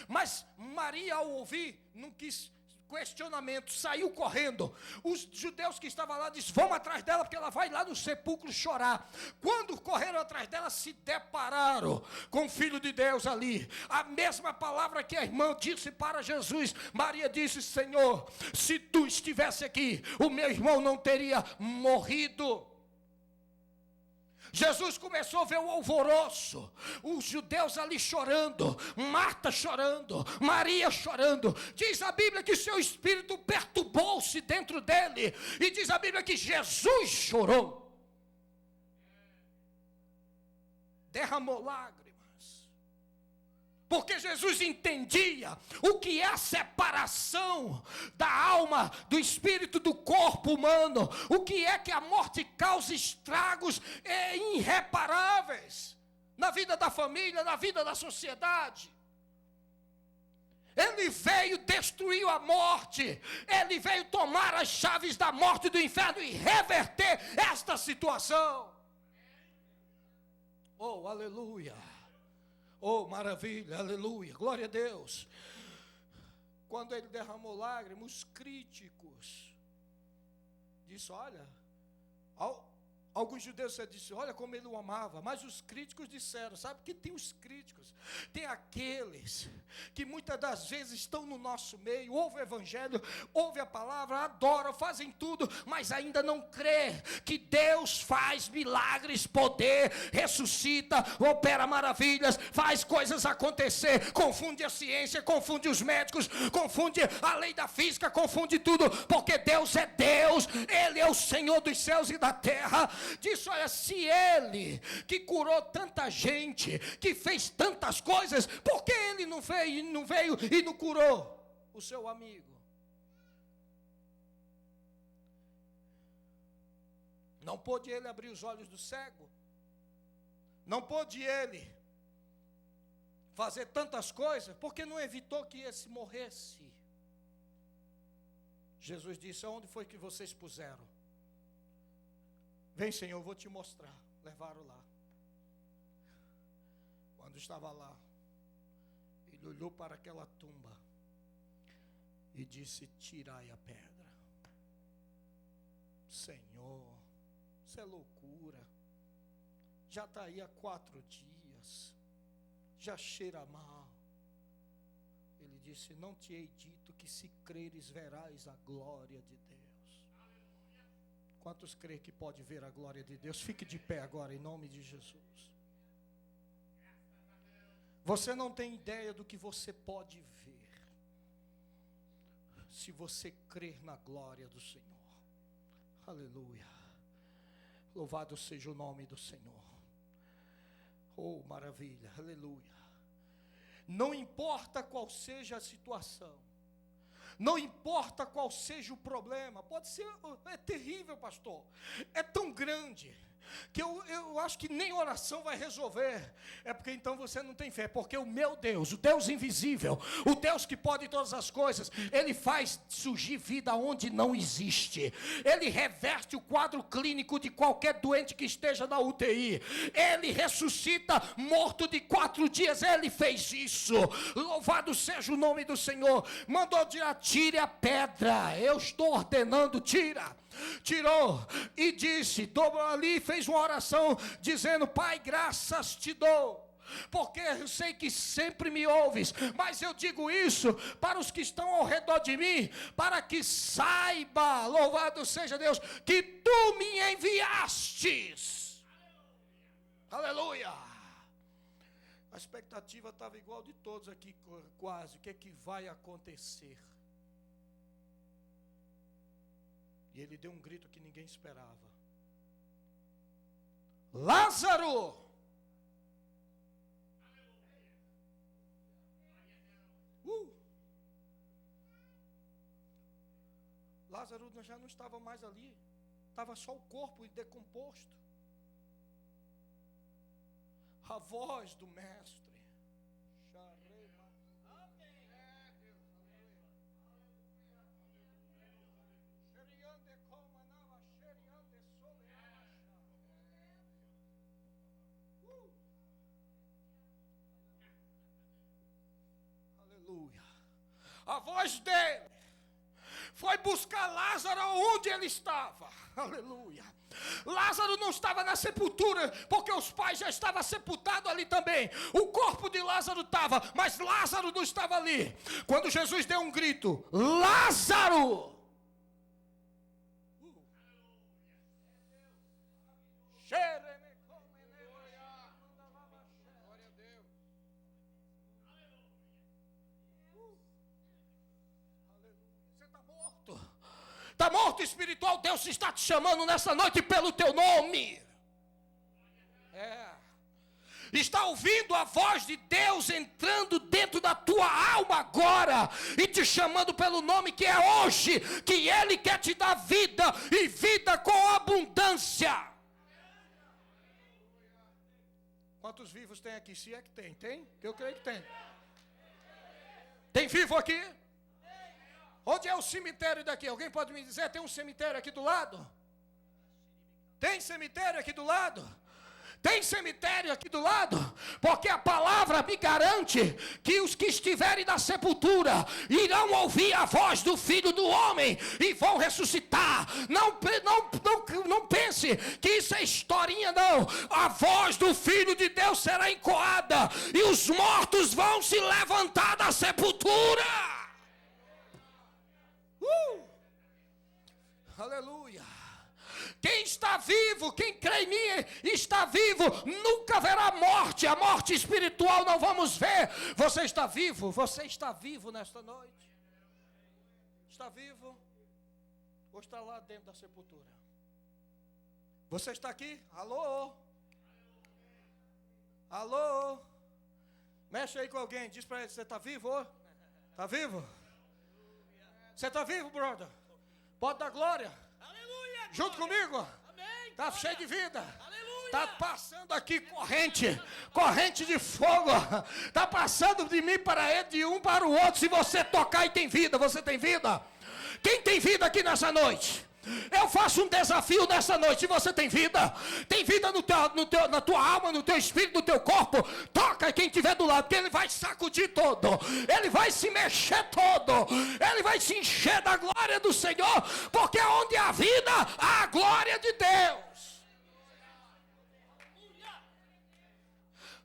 S1: Mas Maria, ao ouvir, não quis questionamento, saiu correndo. Os judeus que estavam lá disseram: vamos atrás dela, porque ela vai lá no sepulcro chorar. Quando correram atrás dela, se depararam com o Filho de Deus ali. A mesma palavra que a irmã disse para Jesus. Maria disse: Senhor, se tu estivesse aqui, o meu irmão não teria morrido. Jesus começou a ver o alvoroço, os judeus ali chorando, Marta chorando, Maria chorando. Diz a Bíblia que seu espírito perturbou-se dentro dele, e diz a Bíblia que Jesus chorou, derramou lágrimas, porque Jesus entendia o que é a separação da alma, do espírito, do corpo humano, o que é que a morte causa estragos irreparáveis na vida da família, na vida da sociedade. Ele veio destruir a morte, ele veio tomar as chaves da morte e do inferno e reverter esta situação. Oh, aleluia! Oh, maravilha, aleluia, glória a Deus. Quando ele derramou lágrimas, os críticos disseram, olha, alguns judeus disseram, olha como ele o amava, mas os críticos disseram, sabe que tem os críticos, tem aqueles que muitas das vezes estão no nosso meio, ouvem o evangelho, ouvem a palavra, adoram, fazem tudo, mas ainda não crê que Deus faz milagres, poder, ressuscita, opera maravilhas, faz coisas acontecer, confunde a ciência, confunde os médicos, confunde a lei da física, confunde tudo, porque Deus é Deus, Ele é o Senhor dos céus e da terra. Disse, olha, se ele que curou tanta gente, que fez tantas coisas, por que ele não veio e não curou o seu amigo? Não pôde ele abrir os olhos do cego? Não pôde ele fazer tantas coisas? Por que não evitou que esse morresse? Jesus disse, aonde foi que vocês puseram? Vem, Senhor, eu vou te mostrar. Levaram lá. Quando estava lá, ele olhou para aquela tumba e disse, tirai a pedra. Senhor, isso é loucura. Já está aí há 4 dias. Já cheira mal. Ele disse, não te hei dito que se creres verás a glória de Deus. Quantos creem que pode ver a glória de Deus? Fique de pé agora, em nome de Jesus. Você não tem ideia do que você pode ver, se você crer na glória do Senhor. Aleluia. Louvado seja o nome do Senhor. Oh, maravilha, aleluia. Não importa qual seja a situação, não importa qual seja o problema, pode ser, é terrível, pastor, é tão grande, que eu acho que nem oração vai resolver. É porque então você não tem fé, porque o meu Deus, o Deus invisível, o Deus que pode todas as coisas, Ele faz surgir vida onde não existe. Ele reverte o quadro clínico de qualquer doente que esteja na UTI. Ele ressuscita morto de 4 dias. Ele fez isso. Louvado seja o nome do Senhor. Mandou tirar, tire a pedra. Eu estou ordenando, tira. Tirou e disse, dobrou ali, fez uma oração dizendo, Pai, graças te dou, porque eu sei que sempre me ouves, mas eu digo isso para os que estão ao redor de mim, para que saiba, louvado seja Deus, que tu me enviastes. Aleluia. A expectativa estava igual de todos aqui, quase, o que é que vai acontecer? E ele deu um grito que ninguém esperava. Lázaro! Lázaro já não estava mais ali. Estava só o corpo decomposto. A voz do mestre. Aleluia. A voz dele foi buscar Lázaro onde ele estava. Aleluia. Lázaro não estava na sepultura, porque os pais já estavam sepultados ali também. O corpo de Lázaro estava, mas Lázaro não estava ali. Quando Jesus deu um grito, Lázaro! Está morto espiritual, Deus está te chamando nessa noite pelo teu nome. Está ouvindo a voz de Deus entrando dentro da tua alma agora e te chamando pelo nome, que é hoje, que Ele quer te dar vida e vida com abundância. Quantos vivos tem aqui? Se é que tem? Tem? Eu creio que tem. Tem vivo aqui? Onde é o cemitério daqui? Alguém pode me dizer? Tem um cemitério aqui do lado? Tem cemitério aqui do lado? Tem cemitério aqui do lado? Porque a palavra me garante que os que estiverem na sepultura irão ouvir a voz do Filho do Homem e vão ressuscitar. Não pense que isso é historinha, não. A voz do Filho de Deus será encoada e os mortos vão se levantar da sepultura. Aleluia. Quem está vivo, quem crê em mim está vivo, nunca verá morte. A morte espiritual não vamos ver. Você está vivo nesta noite? Está vivo? Ou está lá dentro da sepultura? Você está aqui? Alô? Alô? Mexe aí com alguém, diz para ele, você está vivo? Está vivo? Você está vivo, brother? Pode dar glória? Aleluia! Junto comigo? Está cheio de vida. Está passando aqui corrente de fogo. Está passando de mim para ele, de um para o outro. Se você tocar e tem vida, você tem vida? Quem tem vida aqui nessa noite? Eu faço um desafio nessa noite. Se você tem vida na tua alma, no teu espírito, no teu corpo, toca quem estiver do lado, porque ele vai sacudir todo, ele vai se mexer todo, ele vai se encher da glória do Senhor, porque onde há vida, há a glória de Deus.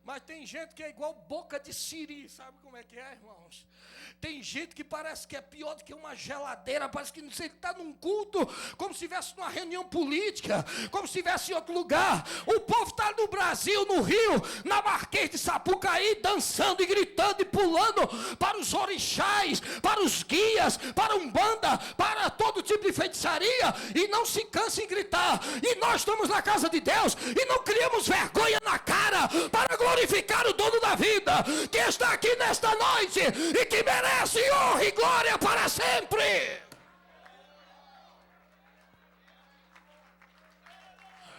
S1: Mas tem gente que é igual boca de siri, sabe como é que é, irmãos? Tem gente que parece que é pior do que uma geladeira, parece que ele está num culto, como se estivesse numa reunião política, como se estivesse em outro lugar. O povo está no Brasil, no Rio, na Marquês de Sapucaí, dançando e gritando e pulando para os orixás, para os guias, para Umbanda, para todo tipo de feitiçaria, e não se cansa em gritar. E nós estamos na casa de Deus e não criamos vergonha na cara para glorificar o dono da vida, que está aqui nesta noite e que merece honra e glória para sempre.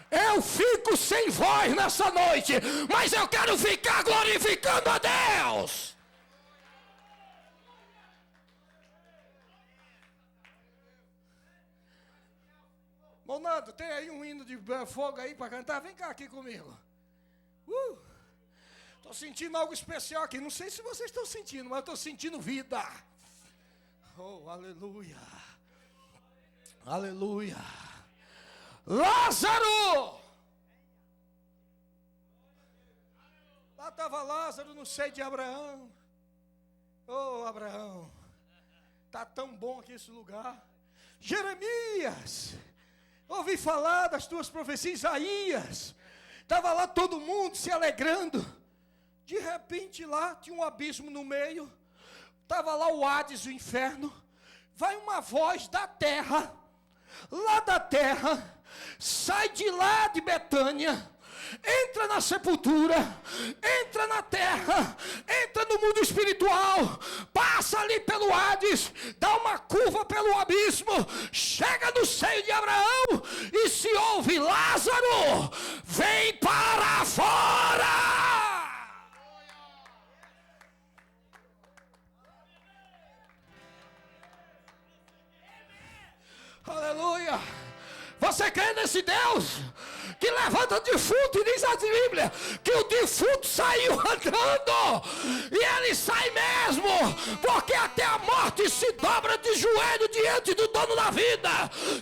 S1: Eu fico sem voz nessa noite, mas eu quero ficar glorificando a Deus. Monando, tem aí um hino de fogo aí para cantar? Vem cá aqui comigo. Estou sentindo algo especial aqui. Não sei se vocês estão sentindo, mas eu estou sentindo vida. Oh, aleluia. Aleluia. Lázaro! Lá estava Lázaro no seio de Abraão. Oh, Abraão. Está tão bom aqui esse lugar. Jeremias. Ouvi falar das tuas profecias. Isaías. Estava lá todo mundo se alegrando. De repente lá tinha um abismo no meio, estava lá o Hades, o inferno. Vai uma voz da terra, lá da terra, sai de lá de Betânia, entra na sepultura, entra na terra, entra no mundo espiritual, passa ali pelo Hades, dá uma curva pelo abismo, chega no seio de Abraão e se ouve: Lázaro, vem para fora. Aleluia. Você crê nesse Deus que levanta o defunto? E diz a Bíblia que o defunto saiu andando, e ele sai mesmo, porque até a morte se dobra de joelho diante do dono da vida,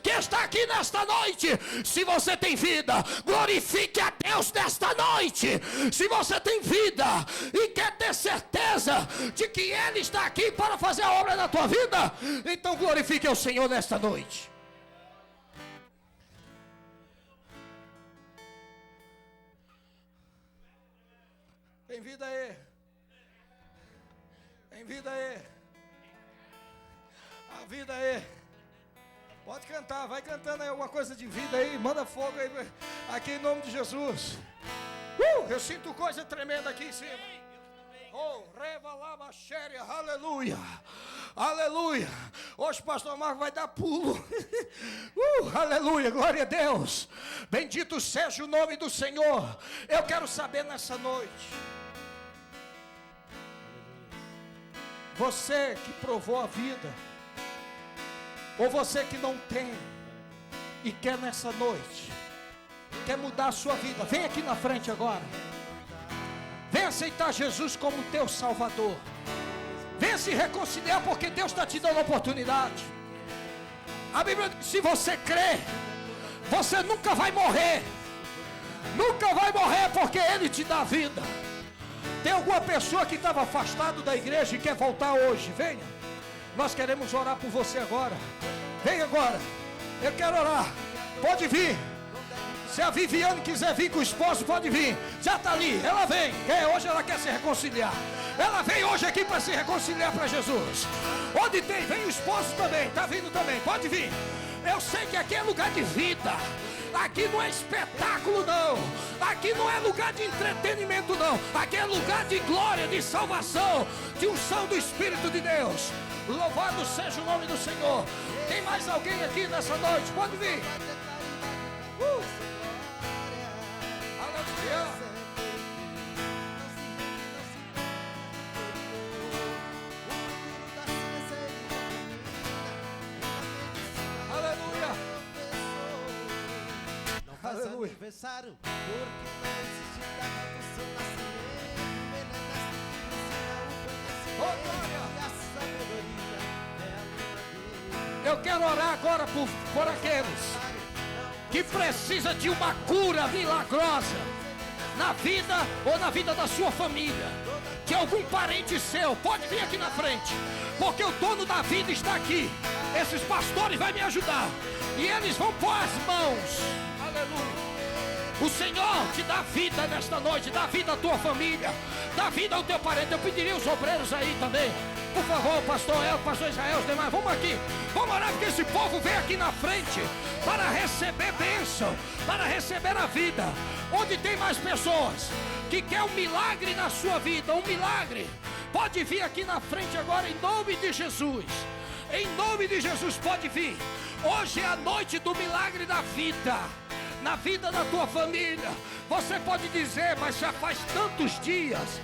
S1: que está aqui nesta noite. Se você tem vida, glorifique a Deus nesta noite. Se você tem vida e quer ter certeza de que Ele está aqui para fazer a obra na tua vida, então glorifique ao Senhor nesta noite. Tem vida aí. Tem vida aí. A vida aí. Pode cantar, vai cantando aí alguma coisa de vida aí, manda fogo aí, aqui em nome de Jesus. Eu sinto coisa tremenda aqui em cima. Oh, reva lá, machéria, aleluia, aleluia. Hoje o pastor Marco vai dar pulo. Aleluia, glória a Deus. Bendito seja o nome do Senhor. Eu quero saber nessa noite, você que provou a vida, ou você que não tem e quer nessa noite, quer mudar a sua vida, vem aqui na frente agora. Vem aceitar Jesus como teu Salvador. Vem se reconciliar, porque Deus está te dando a oportunidade. A Bíblia diz: se você crê, você nunca vai morrer. Nunca vai morrer, porque Ele te dá vida. Tem alguma pessoa que estava afastado da igreja e quer voltar hoje? Venha. Nós queremos orar por você agora. Vem agora. Eu quero orar. Pode vir. Se a Viviane quiser vir com o esposo, pode vir. Já está ali, ela vem. Hoje ela quer se reconciliar. Ela vem hoje aqui para se reconciliar para Jesus. Onde tem, vem o esposo também. Está vindo também, pode vir. Eu sei que aqui é lugar de vida. Aqui não é espetáculo não. Aqui não é lugar de entretenimento não. Aqui é lugar de glória, de salvação, de unção do Espírito de Deus. Louvado seja o nome do Senhor. Tem mais alguém aqui nessa noite? Pode vir. Aleluia.
S2: Não faz aniversário, porque não existe data do seu nascimento.
S1: Oh, glória. Eu quero orar agora por aqueles que precisa de uma cura milagrosa na vida ou na vida da sua família, de algum parente seu. Pode vir aqui na frente, porque o dono da vida está aqui. Esses pastores vão me ajudar e eles vão pôr as mãos. Aleluia. O Senhor te dá vida nesta noite, dá vida à tua família, dá vida ao teu parente. Eu pediria os obreiros aí também. Por favor, pastor Israel, os demais, vamos aqui. Vamos orar, porque esse povo vem aqui na frente para receber bênção, para receber a vida. Onde tem mais pessoas que quer um milagre na sua vida, um milagre, pode vir aqui na frente agora, em nome de Jesus. Em nome de Jesus, pode vir. Hoje é a noite do milagre da vida, na vida da tua família. Você pode dizer: mas já faz tantos dias,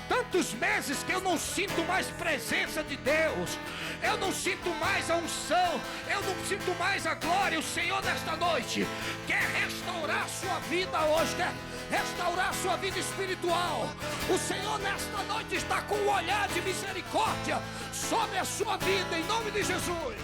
S1: tantos meses que eu não sinto mais presença de Deus, eu não sinto mais a unção, eu não sinto mais a glória. O Senhor nesta noite quer restaurar a sua vida hoje, quer restaurar a sua vida espiritual. O Senhor nesta noite está com um olhar de misericórdia sobre a sua vida, em nome de Jesus.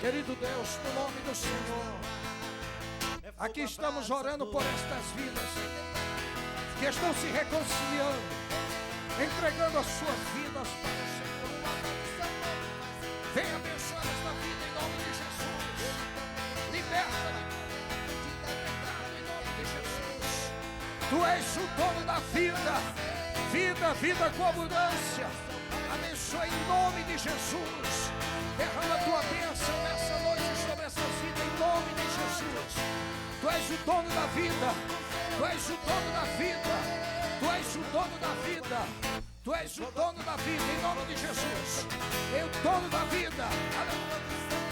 S1: Querido Deus, no nome do Senhor, aqui estamos orando por estas vidas que estão se reconciliando, entregando as suas vidas para o Senhor. Venha abençoar esta vida em nome de Jesus. Liberta em nome de Jesus. Tu és o dono da vida, vida com abundância. Abençoa em nome de Jesus. Derrama a tua bênção nessa noite sobre essas vidas, em nome de Jesus. Tu és o dono da vida, tu és o dono da vida, tu és o dono da vida, tu és o dono da vida, em nome de Jesus. É o dono da vida. Aleluia.